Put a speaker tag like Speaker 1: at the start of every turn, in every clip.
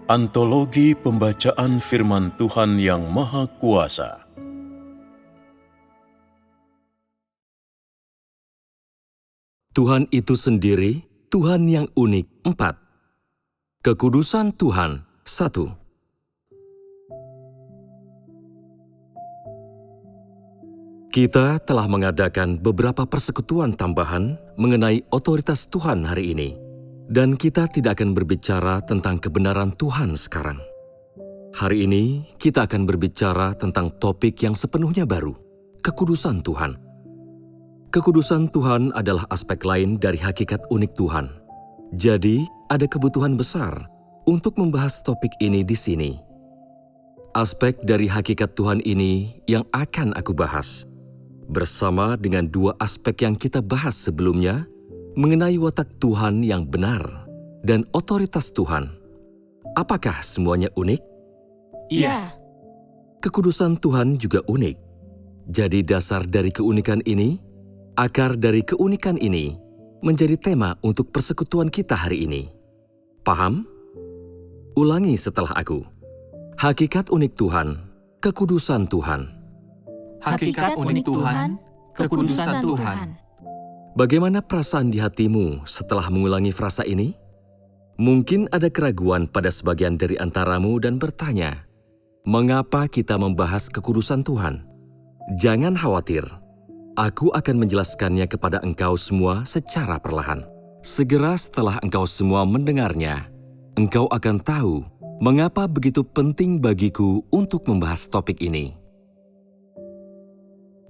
Speaker 1: Antologi Pembacaan Firman Tuhan yang Maha Kuasa.
Speaker 2: Tuhan itu sendiri, Tuhan yang unik. 4. Kekudusan Tuhan. 1. Kita telah mengadakan beberapa persekutuan tambahan mengenai otoritas Tuhan hari ini. Dan kita tidak akan berbicara tentang kebenaran Tuhan sekarang. Hari ini, kita akan berbicara tentang topik yang sepenuhnya baru, kekudusan Tuhan. Kekudusan Tuhan adalah aspek lain dari hakikat unik Tuhan. Jadi, ada kebutuhan besar untuk membahas topik ini di sini. Aspek dari hakikat Tuhan ini yang akan aku bahas, bersama dengan dua aspek yang kita bahas sebelumnya, mengenai watak Tuhan yang benar dan otoritas Tuhan. Apakah semuanya unik?
Speaker 3: Iya.
Speaker 2: Kekudusan Tuhan juga unik. Jadi dasar dari keunikan ini, akar dari keunikan ini, menjadi tema untuk persekutuan kita hari ini. Paham? Ulangi setelah aku. Hakikat unik Tuhan, kekudusan Tuhan.
Speaker 3: Hakikat unik Tuhan, kekudusan Tuhan.
Speaker 2: Bagaimana perasaan di hatimu setelah mengulangi frasa ini? Mungkin ada keraguan pada sebagian dari antaramu dan bertanya, mengapa kita membahas kekudusan Tuhan? Jangan khawatir, aku akan menjelaskannya kepada engkau semua secara perlahan. Segera setelah engkau semua mendengarnya, engkau akan tahu mengapa begitu penting bagiku untuk membahas topik ini.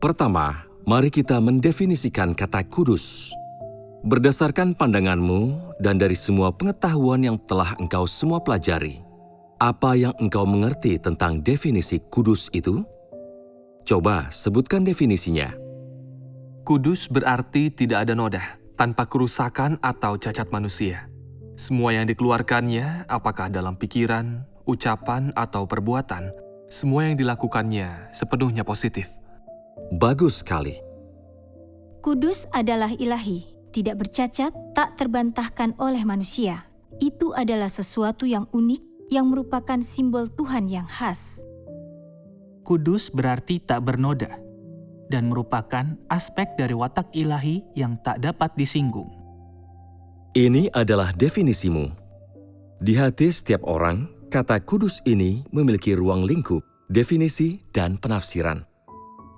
Speaker 2: Pertama, mari kita mendefinisikan kata kudus. Berdasarkan pandanganmu dan dari semua pengetahuan yang telah engkau semua pelajari, apa yang engkau mengerti tentang definisi kudus itu? Coba sebutkan definisinya.
Speaker 4: Kudus berarti tidak ada noda, tanpa kerusakan atau cacat manusia. Semua yang dikeluarkannya, apakah dalam pikiran, ucapan, atau perbuatan, semua yang dilakukannya sepenuhnya positif.
Speaker 2: Bagus sekali.
Speaker 5: Kudus adalah ilahi, tidak bercacat, tak terbantahkan oleh manusia. Itu adalah sesuatu yang unik yang merupakan simbol Tuhan yang khas.
Speaker 3: Kudus berarti tak bernoda dan merupakan aspek dari watak ilahi yang tak dapat disinggung.
Speaker 2: Ini adalah definisimu. Di hati setiap orang, kata kudus ini memiliki ruang lingkup, definisi, dan penafsiran.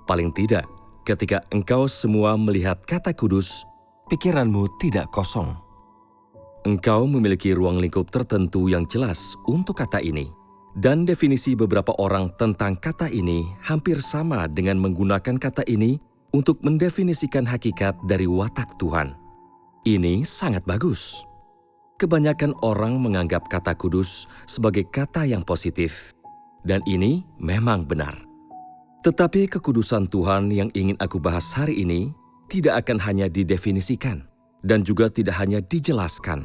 Speaker 2: Paling tidak, ketika engkau semua melihat kata kudus, pikiranmu tidak kosong. Engkau memiliki ruang lingkup tertentu yang jelas untuk kata ini. Dan definisi beberapa orang tentang kata ini hampir sama dengan menggunakan kata ini untuk mendefinisikan hakikat dari watak Tuhan. Ini sangat bagus. Kebanyakan orang menganggap kata kudus sebagai kata yang positif. Dan ini memang benar. Tetapi kekudusan Tuhan yang ingin aku bahas hari ini tidak akan hanya didefinisikan dan juga tidak hanya dijelaskan.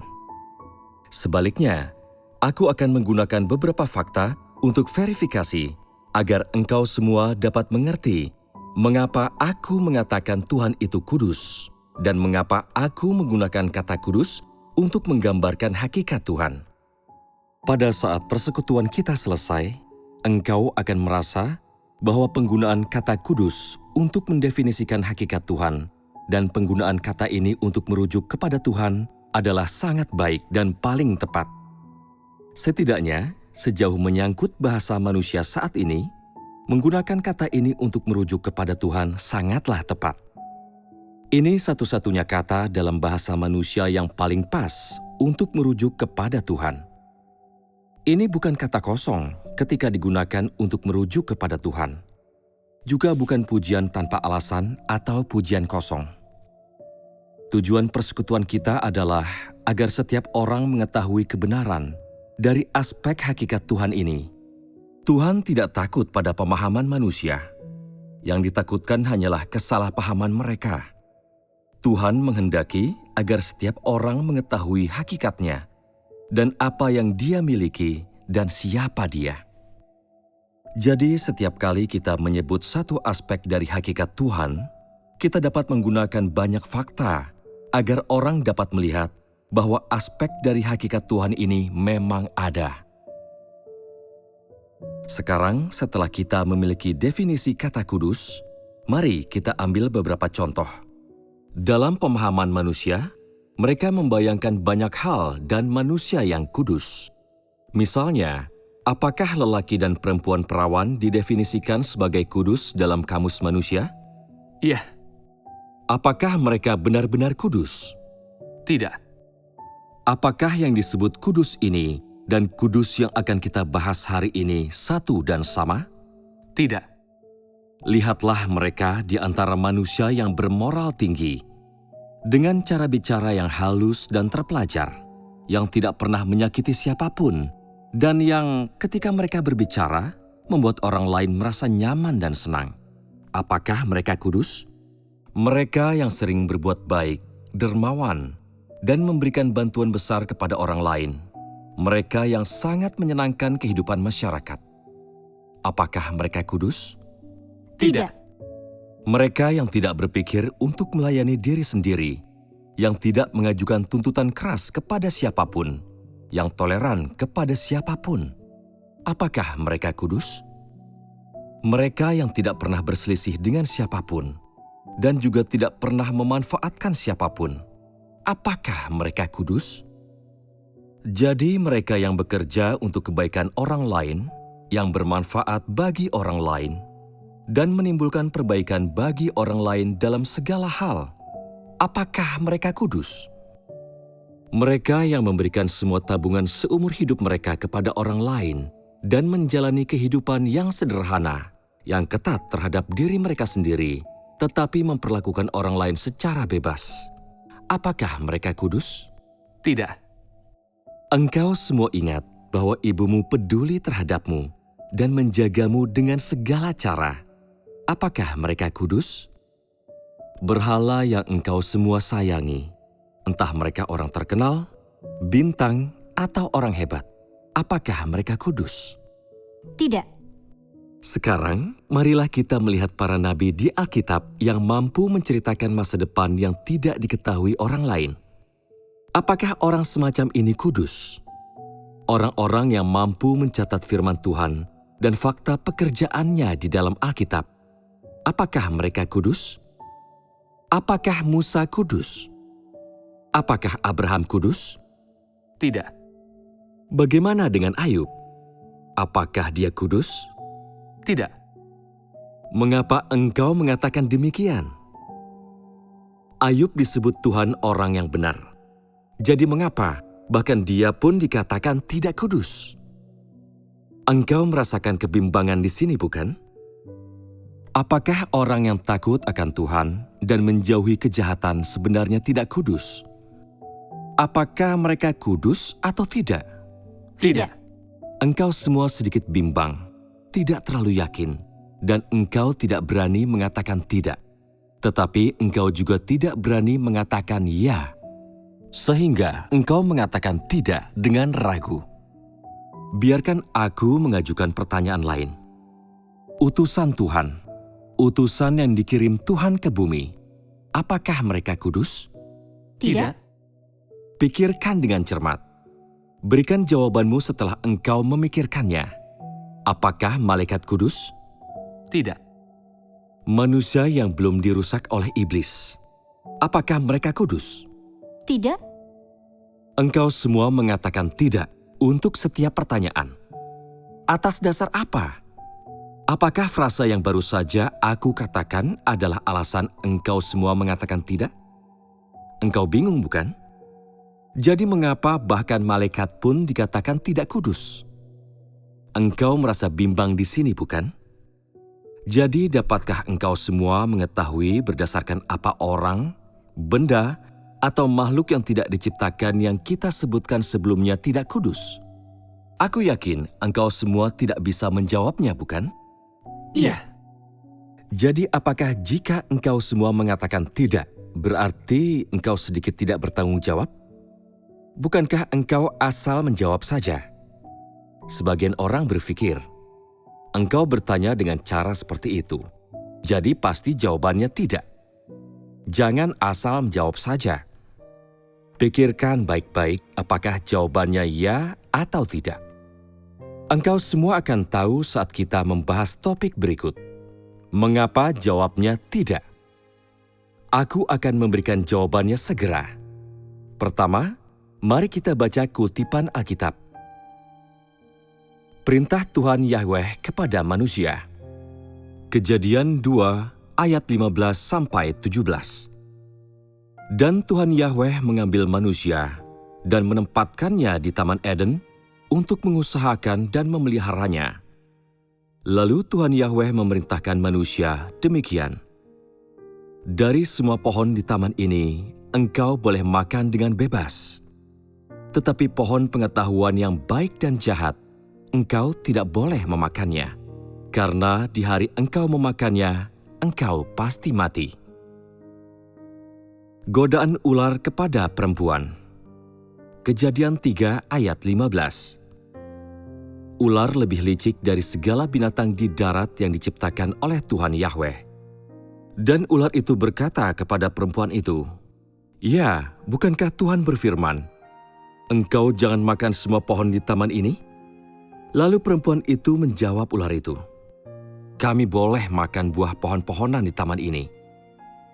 Speaker 2: Sebaliknya, aku akan menggunakan beberapa fakta untuk verifikasi agar engkau semua dapat mengerti mengapa aku mengatakan Tuhan itu kudus dan mengapa aku menggunakan kata kudus untuk menggambarkan hakikat Tuhan. Pada saat persekutuan kita selesai, engkau akan merasa bahwa penggunaan kata kudus untuk mendefinisikan hakikat Tuhan dan penggunaan kata ini untuk merujuk kepada Tuhan adalah sangat baik dan paling tepat. Setidaknya, sejauh menyangkut bahasa manusia saat ini, menggunakan kata ini untuk merujuk kepada Tuhan sangatlah tepat. Ini satu-satunya kata dalam bahasa manusia yang paling pas untuk merujuk kepada Tuhan. Ini bukan kata kosong ketika digunakan untuk merujuk kepada Tuhan. Juga bukan pujian tanpa alasan atau pujian kosong. Tujuan persekutuan kita adalah agar setiap orang mengetahui kebenaran dari aspek hakikat Tuhan ini. Tuhan tidak takut pada pemahaman manusia. Yang ditakutkan hanyalah kesalahpahaman mereka. Tuhan menghendaki agar setiap orang mengetahui hakikatnya dan apa yang dia miliki dan siapa dia. Jadi setiap kali kita menyebut satu aspek dari hakikat Tuhan, kita dapat menggunakan banyak fakta agar orang dapat melihat bahwa aspek dari hakikat Tuhan ini memang ada. Sekarang, setelah kita memiliki definisi kata kudus, mari kita ambil beberapa contoh. Dalam pemahaman manusia, mereka membayangkan banyak hal dan manusia yang kudus. Misalnya, apakah lelaki dan perempuan perawan didefinisikan sebagai kudus dalam kamus manusia?
Speaker 4: Iya.
Speaker 2: Apakah mereka benar-benar kudus?
Speaker 4: Tidak.
Speaker 2: Apakah yang disebut kudus ini dan kudus yang akan kita bahas hari ini satu dan sama?
Speaker 4: Tidak.
Speaker 2: Lihatlah mereka di antara manusia yang bermoral tinggi, dengan cara bicara yang halus dan terpelajar, yang tidak pernah menyakiti siapapun, dan yang ketika mereka berbicara, membuat orang lain merasa nyaman dan senang. Apakah mereka kudus? Mereka yang sering berbuat baik, dermawan, dan memberikan bantuan besar kepada orang lain. Mereka yang sangat menyenangkan kehidupan masyarakat. Apakah mereka kudus?
Speaker 5: Tidak.
Speaker 2: Mereka yang tidak berpikir untuk melayani diri sendiri, yang tidak mengajukan tuntutan keras kepada siapapun, yang toleran kepada siapapun. Apakah mereka kudus? Mereka yang tidak pernah berselisih dengan siapapun, dan juga tidak pernah memanfaatkan siapapun. Apakah mereka kudus? Jadi mereka yang bekerja untuk kebaikan orang lain, yang bermanfaat bagi orang lain, dan menimbulkan perbaikan bagi orang lain dalam segala hal. Apakah mereka kudus? Mereka yang memberikan semua tabungan seumur hidup mereka kepada orang lain dan menjalani kehidupan yang sederhana, yang ketat terhadap diri mereka sendiri, tetapi memperlakukan orang lain secara bebas. Apakah mereka kudus?
Speaker 4: Tidak.
Speaker 2: Engkau semua ingat bahwa ibumu peduli terhadapmu dan menjagamu dengan segala cara. Apakah mereka kudus? Berhala yang engkau semua sayangi, entah mereka orang terkenal, bintang, atau orang hebat, apakah mereka kudus?
Speaker 5: Tidak.
Speaker 2: Sekarang, marilah kita melihat para nabi di Alkitab yang mampu menceritakan masa depan yang tidak diketahui orang lain. Apakah orang semacam ini kudus? Orang-orang yang mampu mencatat firman Tuhan dan fakta pekerjaannya di dalam Alkitab. Apakah mereka kudus? Apakah Musa kudus? Apakah Abraham kudus?
Speaker 4: Tidak.
Speaker 2: Bagaimana dengan Ayub? Apakah dia kudus?
Speaker 4: Tidak.
Speaker 2: Mengapa engkau mengatakan demikian? Ayub disebut Tuhan orang yang benar. Jadi mengapa bahkan dia pun dikatakan tidak kudus? Engkau merasakan kebimbangan di sini, bukan? Apakah orang yang takut akan Tuhan dan menjauhi kejahatan sebenarnya tidak kudus? Apakah mereka kudus atau tidak?
Speaker 4: Tidak.
Speaker 2: Engkau semua sedikit bimbang, tidak terlalu yakin, dan engkau tidak berani mengatakan tidak. Tetapi engkau juga tidak berani mengatakan ya. Sehingga engkau mengatakan tidak dengan ragu. Biarkan aku mengajukan pertanyaan lain. Utusan Tuhan, utusan yang dikirim Tuhan ke bumi, apakah mereka kudus?
Speaker 5: Tidak.
Speaker 2: Pikirkan dengan cermat. Berikan jawabanmu setelah engkau memikirkannya. Apakah malaikat kudus?
Speaker 4: Tidak.
Speaker 2: Manusia yang belum dirusak oleh iblis, apakah mereka kudus?
Speaker 5: Tidak.
Speaker 2: Engkau semua mengatakan tidak untuk setiap pertanyaan. Atas dasar apa? Apakah frasa yang baru saja aku katakan adalah alasan engkau semua mengatakan tidak? Engkau bingung, bukan? Jadi mengapa bahkan malaikat pun dikatakan tidak kudus? Engkau merasa bimbang di sini, bukan? Jadi dapatkah engkau semua mengetahui berdasarkan apa orang, benda, atau makhluk yang tidak diciptakan yang kita sebutkan sebelumnya tidak kudus? Aku yakin engkau semua tidak bisa menjawabnya, bukan?
Speaker 4: Iya.
Speaker 2: Jadi apakah jika engkau semua mengatakan tidak, berarti engkau sedikit tidak bertanggung jawab? Bukankah engkau asal menjawab saja? Sebagian orang berpikir, engkau bertanya dengan cara seperti itu, jadi pasti jawabannya tidak. Jangan asal menjawab saja. Pikirkan baik-baik apakah jawabannya ya atau tidak. Engkau semua akan tahu saat kita membahas topik berikut. Mengapa jawabnya tidak? Aku akan memberikan jawabannya segera. Pertama, mari kita baca kutipan Alkitab. Perintah Tuhan Yahweh kepada manusia. Kejadian 2 ayat 15-17. Dan Tuhan Yahweh mengambil manusia dan menempatkannya di Taman Eden untuk mengusahakan dan memeliharanya. Lalu Tuhan Yahweh memerintahkan manusia demikian. Dari semua pohon di taman ini, engkau boleh makan dengan bebas. Tetapi pohon pengetahuan yang baik dan jahat, engkau tidak boleh memakannya. Karena di hari engkau memakannya, engkau pasti mati. Godaan ular kepada perempuan. Kejadian 3 ayat 15. Ular lebih licik dari segala binatang di darat yang diciptakan oleh Tuhan Yahweh. Dan ular itu berkata kepada perempuan itu, "Ya, bukankah Tuhan berfirman, engkau jangan makan semua pohon di taman ini?" Lalu perempuan itu menjawab ular itu, "Kami boleh makan buah pohon-pohonan di taman ini.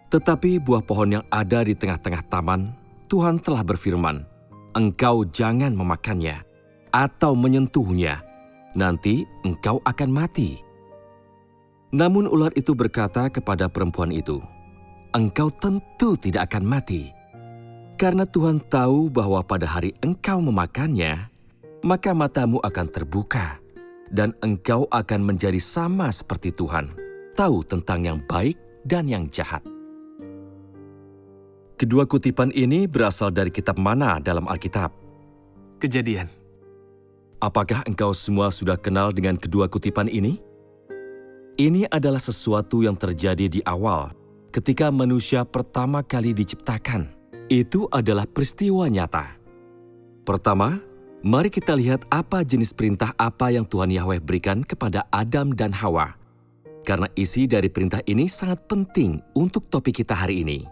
Speaker 2: Tetapi buah pohon yang ada di tengah-tengah taman, Tuhan telah berfirman, engkau jangan memakannya atau menyentuhnya. Nanti engkau akan mati." Namun ular itu berkata kepada perempuan itu, "Engkau tentu tidak akan mati. Karena Tuhan tahu bahwa pada hari engkau memakannya, maka matamu akan terbuka, dan engkau akan menjadi sama seperti Tuhan, tahu tentang yang baik dan yang jahat." Kedua kutipan ini berasal dari kitab mana dalam Alkitab?
Speaker 4: Kejadian.
Speaker 2: Apakah engkau semua sudah kenal dengan kedua kutipan ini? Ini adalah sesuatu yang terjadi di awal, ketika manusia pertama kali diciptakan. Itu adalah peristiwa nyata. Pertama, mari kita lihat apa jenis perintah apa yang Tuhan Yahweh berikan kepada Adam dan Hawa. Karena isi dari perintah ini sangat penting untuk topik kita hari ini.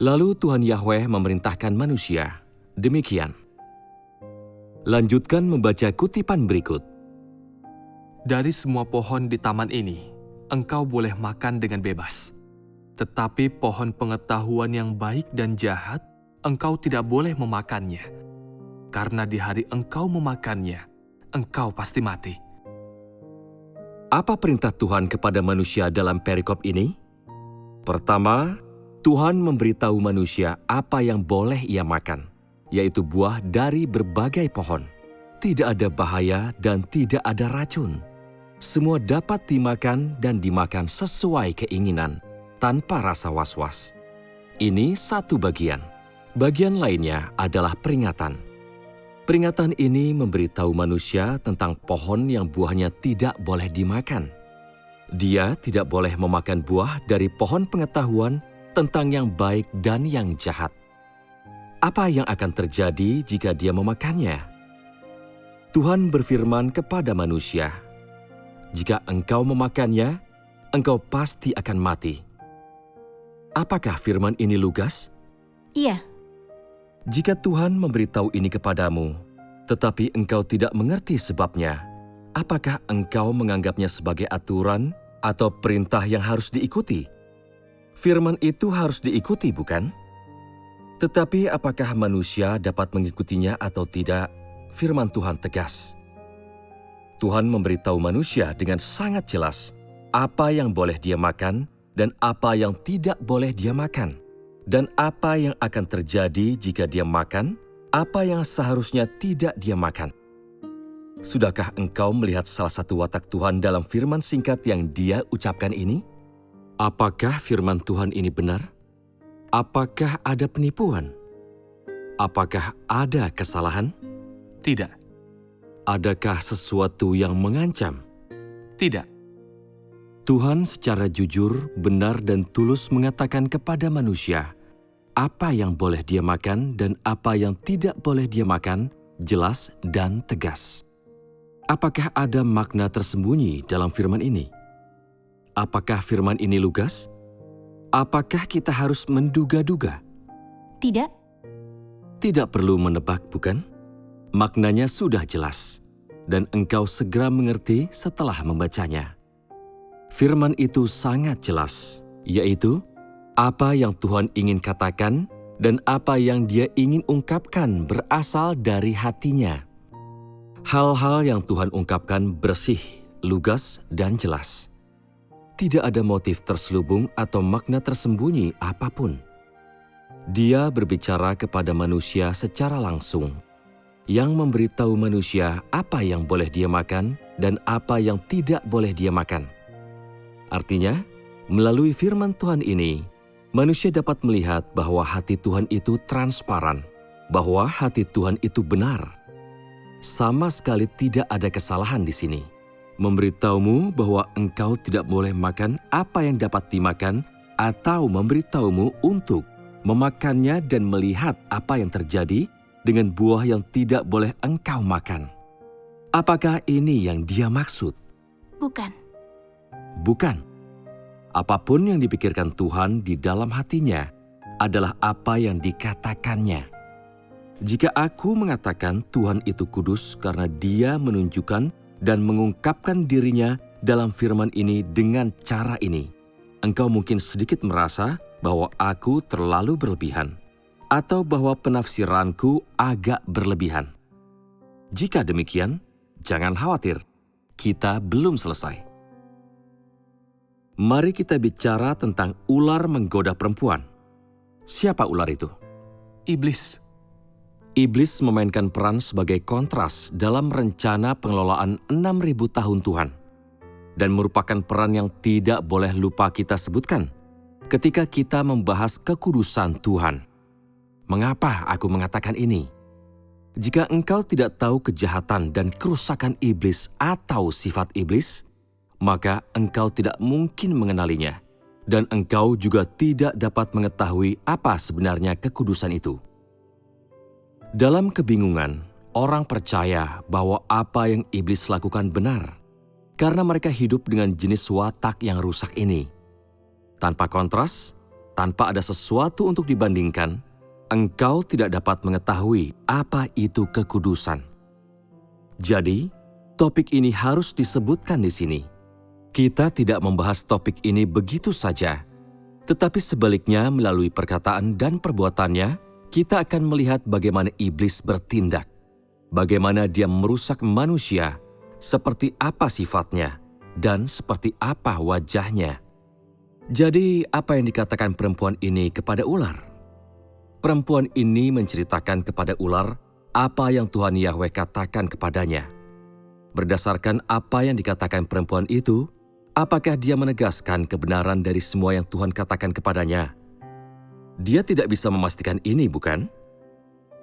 Speaker 2: Lalu Tuhan Yahweh memerintahkan manusia. Demikian. Lanjutkan membaca kutipan berikut.
Speaker 4: Dari semua pohon di taman ini, engkau boleh makan dengan bebas. Tetapi pohon pengetahuan yang baik dan jahat, engkau tidak boleh memakannya. Karena di hari engkau memakannya, engkau pasti mati.
Speaker 2: Apa perintah Tuhan kepada manusia dalam perikop ini? Pertama, Tuhan memberitahu manusia apa yang boleh ia makan, yaitu buah dari berbagai pohon. Tidak ada bahaya dan tidak ada racun. Semua dapat dimakan dan dimakan sesuai keinginan, tanpa rasa was-was. Ini satu bagian. Bagian lainnya adalah peringatan. Peringatan ini memberitahu manusia tentang pohon yang buahnya tidak boleh dimakan. Dia tidak boleh memakan buah dari pohon pengetahuan tentang yang baik dan yang jahat. Apa yang akan terjadi jika dia memakannya? Tuhan berfirman kepada manusia, "Jika engkau memakannya, engkau pasti akan mati." Apakah firman ini lugas?
Speaker 5: Iya,
Speaker 2: Jika Tuhan memberitahu ini kepadamu, tetapi engkau tidak mengerti sebabnya, apakah engkau menganggapnya sebagai aturan atau perintah yang harus diikuti? Firman itu harus diikuti, bukan? Tetapi apakah manusia dapat mengikutinya atau tidak? Firman Tuhan tegas. Tuhan memberitahu manusia dengan sangat jelas apa yang boleh dia makan dan apa yang tidak boleh dia makan, dan apa yang akan terjadi jika dia makan, apa yang seharusnya tidak dia makan. Sudahkah engkau melihat salah satu watak Tuhan dalam firman singkat yang dia ucapkan ini? Apakah firman Tuhan ini benar? Apakah ada penipuan? Apakah ada kesalahan?
Speaker 4: Tidak,
Speaker 2: Adakah sesuatu yang mengancam?
Speaker 4: tidak.
Speaker 2: Tuhan secara jujur, benar, dan tulus mengatakan kepada manusia apa yang boleh dia makan dan apa yang tidak boleh dia makan, jelas dan tegas. Apakah ada makna tersembunyi dalam firman ini? Apakah firman ini lugas? Apakah kita harus menduga-duga?
Speaker 5: tidak,
Speaker 2: Tidak perlu menebak, bukan? Maknanya sudah jelas. dan engkau segera mengerti setelah membacanya. Firman itu sangat jelas, yaitu apa yang Tuhan ingin katakan dan apa yang Dia ingin ungkapkan berasal dari hatinya. Hal-hal yang Tuhan ungkapkan bersih, lugas, dan jelas. Tidak ada motif terselubung atau makna tersembunyi apapun. Dia berbicara kepada manusia secara langsung, yang memberitahu manusia apa yang boleh dia makan dan apa yang tidak boleh dia makan. Artinya, melalui firman Tuhan ini, manusia dapat melihat bahwa hati Tuhan itu transparan, bahwa hati Tuhan itu benar. Sama sekali tidak ada kesalahan di sini. Memberitahumu bahwa engkau tidak boleh makan apa yang dapat dimakan, atau memberitahumu untuk memakannya dan melihat apa yang terjadi dengan buah yang tidak boleh engkau makan. Apakah ini yang Dia maksud?
Speaker 5: Bukan.
Speaker 2: Bukan. Apapun yang dipikirkan Tuhan di dalam hatinya adalah apa yang dikatakannya. Jika aku mengatakan Tuhan itu kudus karena Dia menunjukkan dan mengungkapkan dirinya dalam firman ini dengan cara ini, engkau mungkin sedikit merasa bahwa aku terlalu berlebihan, atau bahwa penafsiranku agak berlebihan. Jika demikian, jangan khawatir, kita belum selesai. Mari kita bicara tentang ular menggoda perempuan. Siapa ular itu?
Speaker 4: Iblis.
Speaker 2: Iblis memainkan peran sebagai kontras dalam rencana pengelolaan 6.000 tahun Tuhan, dan merupakan peran yang tidak boleh lupa kita sebutkan ketika kita membahas kekudusan Tuhan. Mengapa aku mengatakan ini? Jika engkau tidak tahu kejahatan dan kerusakan iblis atau sifat iblis, maka engkau tidak mungkin mengenalinya, dan engkau juga tidak dapat mengetahui apa sebenarnya kekudusan itu. Dalam kebingungan, orang percaya bahwa apa yang iblis lakukan benar, karena mereka hidup dengan jenis watak yang rusak ini. Tanpa kontras, tanpa ada sesuatu untuk dibandingkan, engkau tidak dapat mengetahui apa itu kekudusan. Jadi, topik ini harus disebutkan di sini. Kita tidak membahas topik ini begitu saja, tetapi sebaliknya melalui perkataan dan perbuatannya, kita akan melihat bagaimana iblis bertindak, bagaimana dia merusak manusia, seperti apa sifatnya, dan seperti apa wajahnya. Jadi, apa yang dikatakan perempuan ini kepada ular? Perempuan ini menceritakan kepada ular apa yang Tuhan Yahweh katakan kepadanya. Berdasarkan apa yang dikatakan perempuan itu, apakah dia menegaskan kebenaran dari semua yang Tuhan katakan kepadanya? Dia tidak bisa memastikan ini, bukan?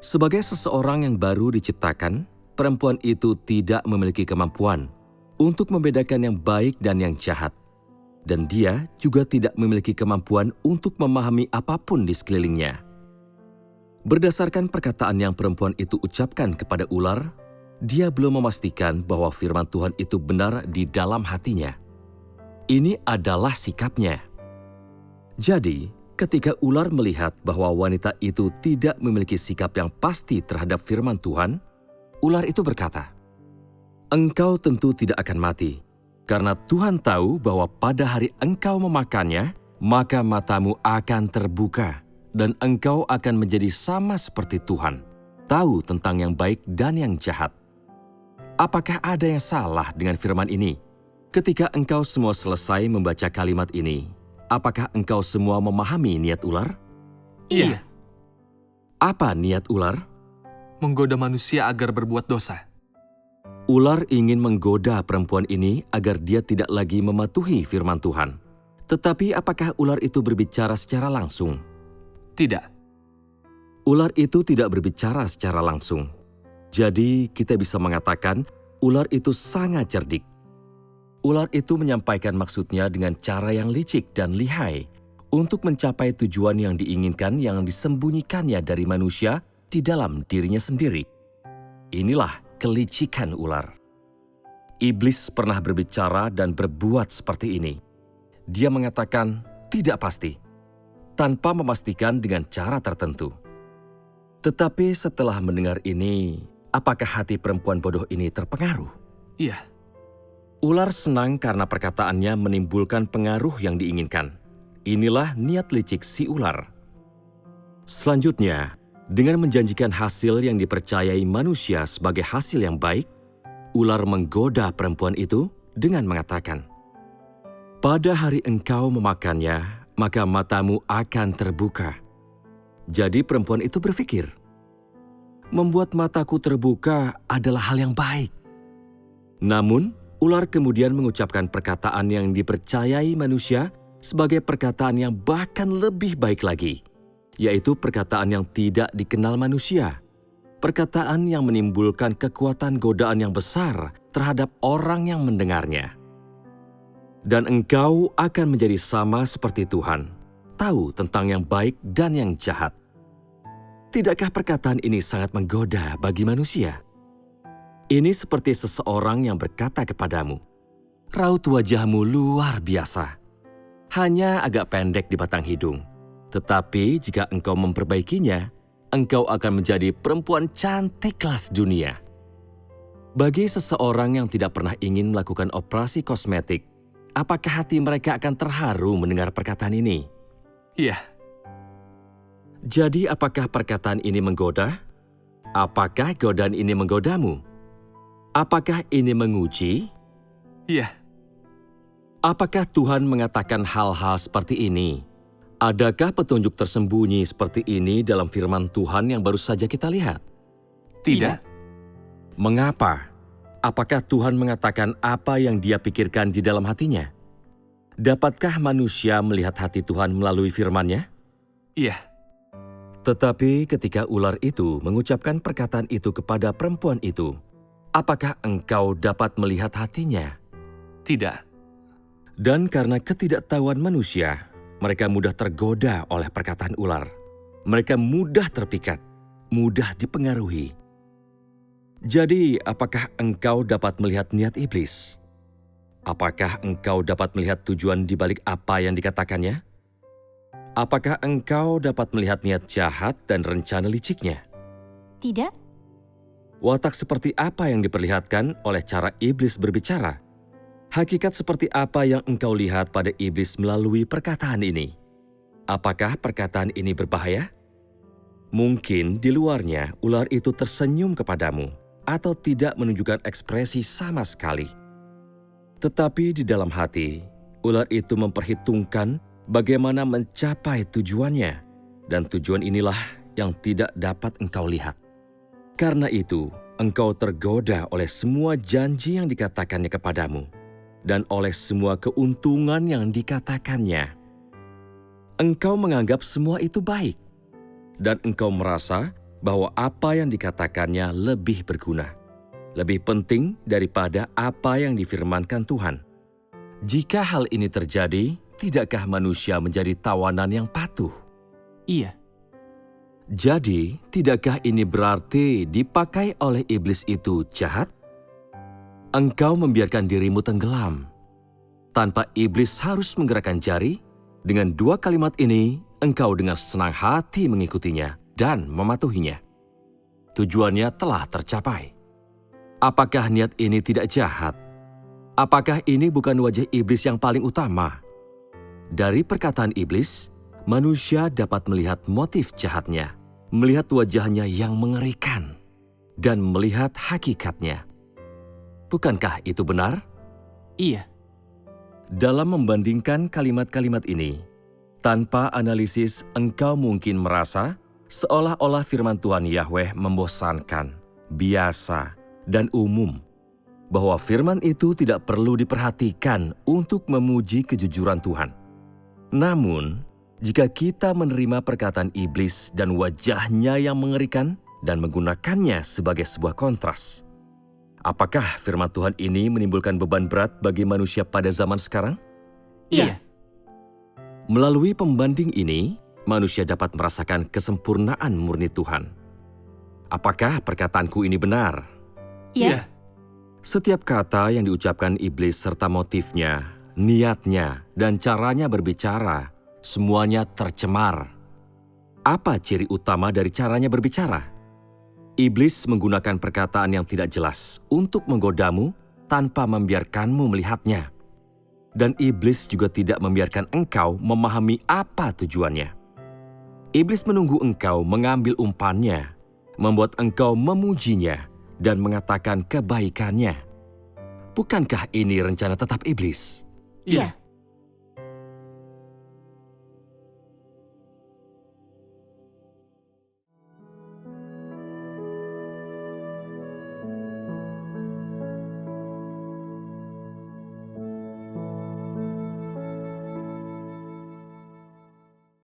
Speaker 2: Sebagai seseorang yang baru diciptakan, perempuan itu tidak memiliki kemampuan untuk membedakan yang baik dan yang jahat. Dan dia juga tidak memiliki kemampuan untuk memahami apapun di sekelilingnya. Berdasarkan perkataan yang perempuan itu ucapkan kepada ular, dia belum memastikan bahwa firman Tuhan itu benar di dalam hatinya. Ini adalah sikapnya. Jadi, ketika ular melihat bahwa wanita itu tidak memiliki sikap yang pasti terhadap firman Tuhan, ular itu berkata, "Engkau tentu tidak akan mati, karena Tuhan tahu bahwa pada hari engkau memakannya, maka matamu akan terbuka, dan engkau akan menjadi sama seperti Tuhan, tahu tentang yang baik dan yang jahat." Apakah ada yang salah dengan firman ini? Ketika engkau semua selesai membaca kalimat ini, apakah engkau semua memahami niat ular?
Speaker 4: Iya.
Speaker 2: Apa niat ular?
Speaker 4: Menggoda manusia agar berbuat dosa.
Speaker 2: Ular ingin menggoda perempuan ini agar dia tidak lagi mematuhi firman Tuhan. Tetapi apakah ular itu berbicara secara langsung?
Speaker 4: Tidak.
Speaker 2: Ular itu tidak berbicara secara langsung. Jadi kita bisa mengatakan ular itu sangat cerdik. Ular itu menyampaikan maksudnya dengan cara yang licik dan lihai untuk mencapai tujuan yang diinginkan yang disembunyikannya dari manusia di dalam dirinya sendiri. Inilah kelicikan ular. Iblis pernah berbicara dan berbuat seperti ini. Dia mengatakan tidak pasti, tanpa memastikan dengan cara tertentu. Tetapi setelah mendengar ini, apakah hati perempuan bodoh ini terpengaruh?
Speaker 4: Iya.
Speaker 2: Ular senang karena perkataannya menimbulkan pengaruh yang diinginkan. Inilah niat licik si ular. Selanjutnya, dengan menjanjikan hasil yang dipercayai manusia sebagai hasil yang baik, ular menggoda perempuan itu dengan mengatakan, "Pada hari engkau memakannya, maka matamu akan terbuka." Jadi perempuan itu berpikir, membuat mataku terbuka adalah hal yang baik. Namun, ular kemudian mengucapkan perkataan yang dipercayai manusia sebagai perkataan yang bahkan lebih baik lagi, yaitu perkataan yang tidak dikenal manusia. Perkataan yang menimbulkan kekuatan godaan yang besar terhadap orang yang mendengarnya. Dan engkau akan menjadi sama seperti Tuhan, tahu tentang yang baik dan yang jahat. Tidakkah perkataan ini sangat menggoda bagi manusia? Ini seperti seseorang yang berkata kepadamu, "Raut wajahmu luar biasa, hanya agak pendek di batang hidung. Tetapi jika engkau memperbaikinya, engkau akan menjadi perempuan cantik kelas dunia." Bagi seseorang yang tidak pernah ingin melakukan operasi kosmetik, apakah hati mereka akan terharu mendengar perkataan ini?
Speaker 4: Iya.
Speaker 2: Jadi apakah perkataan ini menggoda? Apakah godaan ini menggodamu? Apakah ini menguji?
Speaker 4: Iya.
Speaker 2: Apakah Tuhan mengatakan hal-hal seperti ini? Adakah petunjuk tersembunyi seperti ini dalam firman Tuhan yang baru saja kita lihat?
Speaker 4: Tidak.
Speaker 2: Mengapa? Apakah Tuhan mengatakan apa yang Dia pikirkan di dalam hatinya? Dapatkah manusia melihat hati Tuhan melalui firman-Nya?
Speaker 4: Iya.
Speaker 2: Tetapi ketika ular itu mengucapkan perkataan itu kepada perempuan itu, apakah engkau dapat melihat hatinya?
Speaker 4: Tidak.
Speaker 2: Dan karena ketidaktahuan manusia, mereka mudah tergoda oleh perkataan ular. Mereka mudah terpikat, mudah dipengaruhi. Jadi, apakah engkau dapat melihat niat iblis? Apakah engkau dapat melihat tujuan di balik apa yang dikatakannya? Apakah engkau dapat melihat niat jahat dan rencana liciknya?
Speaker 5: Tidak?
Speaker 2: Watak seperti apa yang diperlihatkan oleh cara iblis berbicara? Hakikat seperti apa yang engkau lihat pada iblis melalui perkataan ini? Apakah perkataan ini berbahaya? Mungkin di luarnya ular itu tersenyum kepadamu atau tidak menunjukkan ekspresi sama sekali. Tetapi di dalam hati, ular itu memperhitungkan bagaimana mencapai tujuannya, dan tujuan inilah yang tidak dapat engkau lihat. Karena itu, engkau tergoda oleh semua janji yang dikatakannya kepadamu, dan oleh semua keuntungan yang dikatakannya. Engkau menganggap semua itu baik, dan engkau merasa bahwa apa yang dikatakannya lebih berguna, lebih penting daripada apa yang difirmankan Tuhan. Jika hal ini terjadi, tidakkah manusia menjadi tawanan yang patuh?
Speaker 3: Iya.
Speaker 2: Jadi, tidakkah ini berarti dipakai oleh iblis itu jahat? Engkau membiarkan dirimu tenggelam. Tanpa iblis harus menggerakkan jari, dengan dua kalimat ini, engkau dengan senang hati mengikutinya dan mematuhinya. Tujuannya telah tercapai. Apakah niat ini tidak jahat? Apakah ini bukan wajah iblis yang paling utama? Dari perkataan iblis, manusia dapat melihat motif jahatnya, melihat wajahnya yang mengerikan, dan melihat hakikatnya. Bukankah itu benar?
Speaker 3: Iya.
Speaker 2: Dalam membandingkan kalimat-kalimat ini, tanpa analisis engkau mungkin merasa seolah-olah firman Tuhan Yahweh membosankan, biasa, dan umum, bahwa firman itu tidak perlu diperhatikan untuk memuji kejujuran Tuhan. Namun, jika kita menerima perkataan iblis dan wajahnya yang mengerikan dan menggunakannya sebagai sebuah kontras, apakah firman Tuhan ini menimbulkan beban berat bagi manusia pada zaman sekarang?
Speaker 3: Iya.
Speaker 2: Melalui pembanding ini, manusia dapat merasakan kesempurnaan murni Tuhan. Apakah perkataanku ini benar?
Speaker 5: Ya.
Speaker 2: Setiap kata yang diucapkan iblis serta motifnya, niatnya, dan caranya berbicara, semuanya tercemar. Apa ciri utama dari caranya berbicara? Iblis menggunakan perkataan yang tidak jelas untuk menggodamu tanpa membiarkanmu melihatnya. Dan iblis juga tidak membiarkan engkau memahami apa tujuannya. Iblis menunggu engkau mengambil umpannya, membuat engkau memujinya dan mengatakan kebaikannya. Bukankah ini rencana tetap iblis?
Speaker 3: Iya.